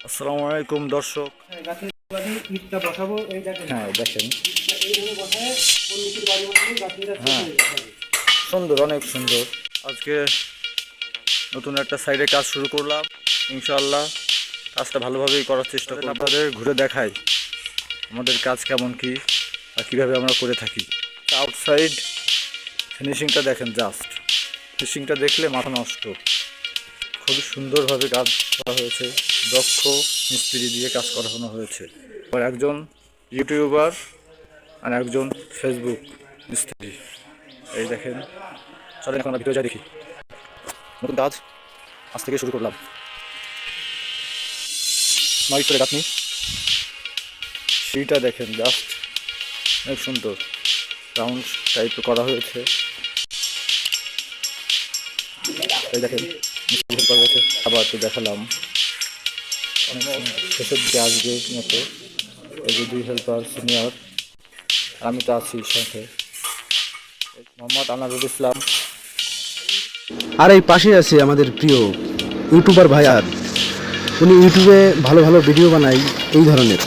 আসসালামু আলাইকুম দর্শক। ইটটা বসাবো, এই দেখেন। হ্যাঁ দেখেন, এইভাবে বসায় ওর নিচের বাড়ি বানাবো, গাঁথনিটা ঠিক হ্যাঁ হয়ে যাবে। সুন্দর, অনেক সুন্দর। আজকে নতুন একটা সাইডে কাজ শুরু করলাম, ইনশাআল্লাহ কাজটা ভালোভাবেই করার চেষ্টা করব। আপনাদের ঘুরে দেখাই আমাদের কাজ কেমন কি আর কীভাবে আমরা করে থাকি। আউটসাইড ফিনিশিংটা দেখেন, জাস্ট ফিনিশিংটা দেখলে মাথা নষ্ট। খুবই সুন্দরভাবে কাজ করা হয়েছে, দক্ষ মিস্ত্রি দিয়ে কাজ করানো হয়েছে। আর একজন ইউটিউবার আর একজন ফেসবুক মিস্ত্রি। এই দেখেন, চলেন এখন আমরা ভিডিও যাই দেখি। নতুন কাজ আজ থেকে শুরু করলাম। নয় করে গাঁথনি, সেইটা দেখেন, জাস্ট অনেক সুন্দর রাউন্ড টাইপ করা হয়েছে। এই দেখেন মিস্ত্রি হেল্পার হয়েছে, আবার তো দেখালাম অনেক শেষের দিকে আসবে মতো। এই যে দুই হেল্পার সিনিয়র, আমি তো আছি সাথে, মোহাম্মদ আনারুল ইসলাম। আর এই পাশে আছে আমাদের প্রিয় ইউটিউবার ভাই, আর উনি ইউটিউবে ভালো ভালো ভিডিও বানায় এই ধরনের।